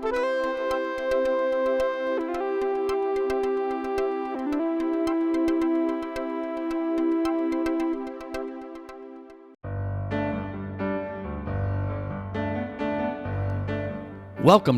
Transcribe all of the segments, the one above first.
Welcome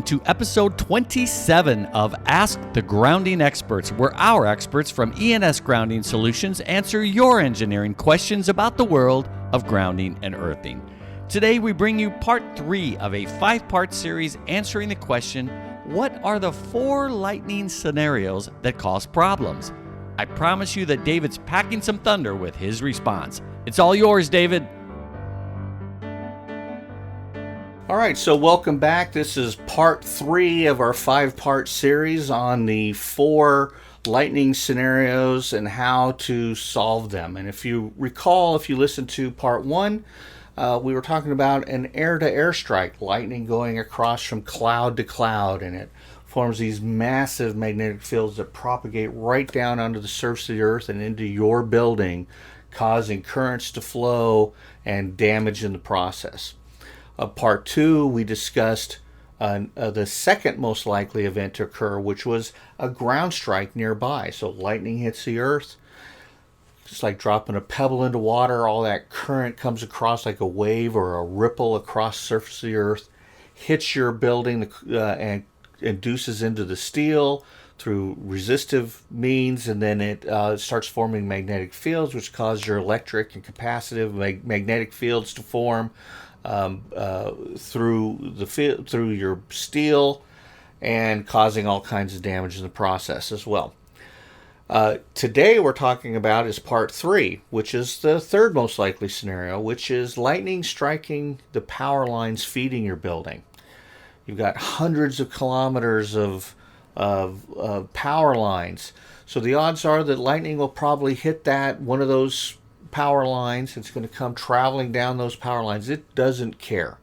to episode 27 of Ask the Grounding Experts, where our experts from ENS Grounding Solutions answer your engineering questions about the world of grounding and earthing. Today we bring you part 3 of a 5-part series answering the question, what are the 4 lightning scenarios that cause problems? I promise you that David's packing some thunder with his response. It's all yours, David. All right, so welcome back. This is part 3 of our 5-part series on the 4 lightning scenarios and how to solve them. And if you recall, if you listened to part 1, we were talking about an air-to-air strike, lightning going across from cloud to cloud, and it forms these massive magnetic fields that propagate right down onto the surface of the earth and into your building, causing currents to flow and damage in the process. Part 2, we discussed the second most likely event to occur, which was a ground strike nearby. So lightning hits the earth. It's like dropping a pebble into water. All that current comes across like a wave or a ripple across the surface of the earth, hits your building and induces into the steel through resistive means, and then it starts forming magnetic fields, which cause your electric and capacitive magnetic fields to form through your steel, and causing all kinds of damage in the process as well. Today we're talking about is part 3, which is the third most likely scenario, which is lightning striking the power lines feeding your building. You've got hundreds of kilometers of power lines, so the odds are that lightning will probably hit one of those power lines. It's going to come traveling down those power lines. It doesn't care.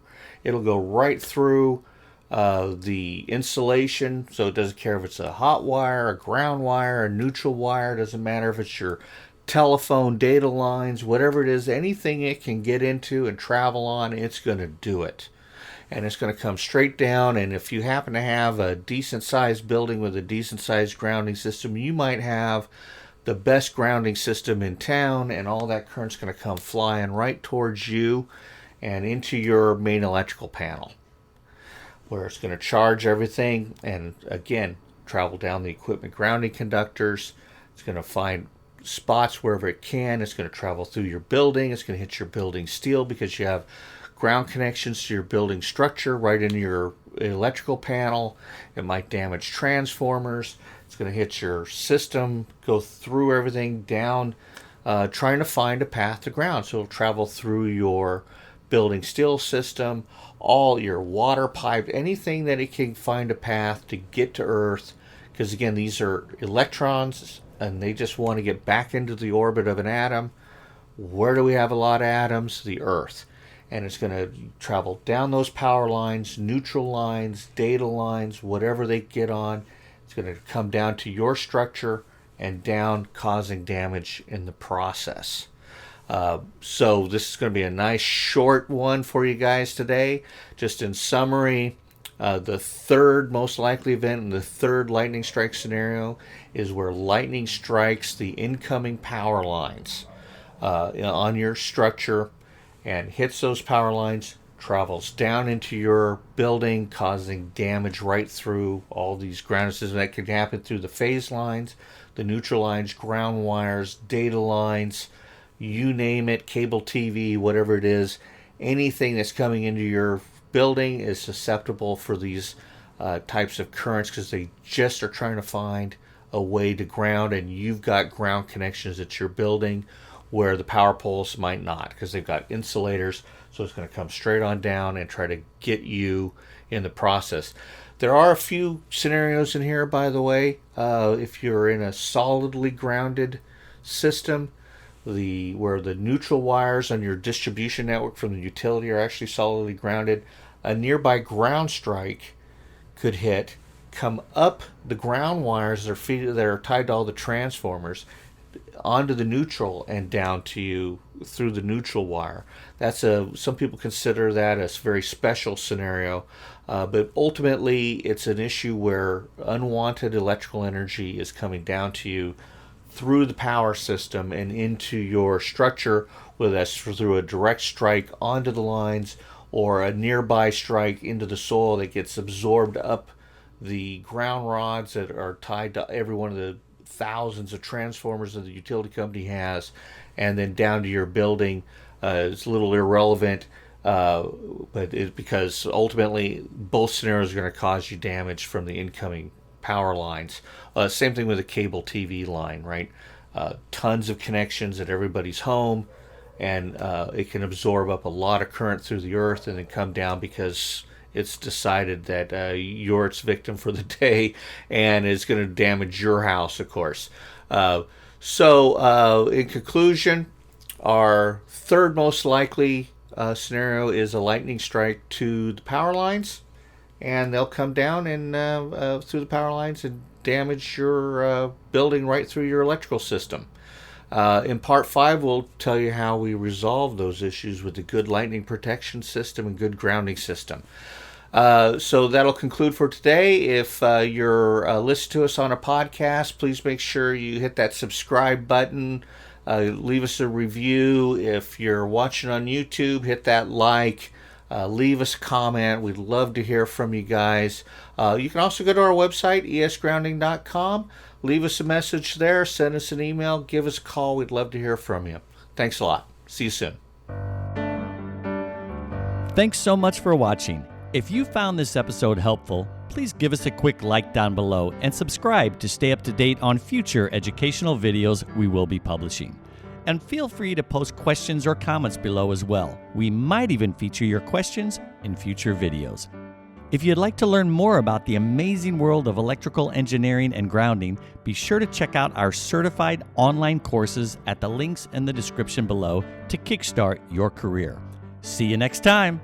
It'll go right through the insulation, so it doesn't care if it's a hot wire, a ground wire, a neutral wire. It doesn't matter if it's your telephone data lines, whatever it is, anything it can get into and travel on, it's going to do it. And it's going to come straight down, and if you happen to have a decent sized building with a decent sized grounding system, you might have the best grounding system in town, and all that current's going to come flying right towards you and into your main electrical panel, where it's going to charge everything and again travel down the equipment grounding conductors. It's going to find spots wherever it can. It's going to travel through your building. It's going to hit your building steel because you have ground connections to your building structure right into your electrical panel. It might damage transformers. It's going to hit your system, go through everything down, trying to find a path to ground. So it'll travel through your building steel system, all your water pipe, anything that it can find a path to get to Earth. Because again, these are electrons and they just want to get back into the orbit of an atom. Where do we have a lot of atoms? The Earth. And it's going to travel down those power lines, neutral lines, data lines, whatever they get on. It's going to come down to your structure and down, causing damage in the process. So this is going to be a nice short one for you guys today. Just in summary, the third most likely event and the third lightning strike scenario is where lightning strikes the incoming power lines on your structure and hits those power lines, travels down into your building, causing damage right through all these ground systems. That could happen through the phase lines, the neutral lines, ground wires, data lines, you name it, cable TV, whatever it is. Anything that's coming into your building is susceptible for these types of currents because they just are trying to find a way to ground, and you've got ground connections at your building where the power poles might not, because they've got insulators, so it's going to come straight on down and try to get you in the process. There are a few scenarios in here, by the way. If you're in a solidly grounded system, where the neutral wires on your distribution network from the utility are actually solidly grounded, a nearby ground strike could hit, come up the ground wires that are tied to all the transformers, onto the neutral and down to you through the neutral wire. Some people consider that a very special scenario, but ultimately it's an issue where unwanted electrical energy is coming down to you through the power system and into your structure, whether that's through a direct strike onto the lines or a nearby strike into the soil that gets absorbed up the ground rods that are tied to every one of the thousands of transformers that the utility company has, and then down to your building. It's a little irrelevant, because ultimately both scenarios are going to cause you damage from the incoming power lines. Same thing with a cable TV line, right? Tons of connections at everybody's home, and it can absorb up a lot of current through the earth and then come down because it's decided that you're its victim for the day, and it's going to damage your house, of course. So in conclusion, our third most likely scenario is a lightning strike to the power lines, and they'll come down and through the power lines and damage your building right through your electrical system. In part 5, we'll tell you how we resolve those issues with a good lightning protection system and good grounding system. So that'll conclude for today. If you're listening to us on a podcast, please make sure you hit that subscribe button. Leave us a review. If you're watching on YouTube, hit that like. Leave us a comment. We'd love to hear from you guys. You can also go to our website, esgrounding.com. Leave us a message there. Send us an email. Give us a call. We'd love to hear from you. Thanks a lot. See you soon. Thanks so much for watching. If you found this episode helpful, please give us a quick like down below and subscribe to stay up to date on future educational videos we will be publishing. And feel free to post questions or comments below as well. We might even feature your questions in future videos. If you'd like to learn more about the amazing world of electrical engineering and grounding, be sure to check out our certified online courses at the links in the description below to kickstart your career. See you next time.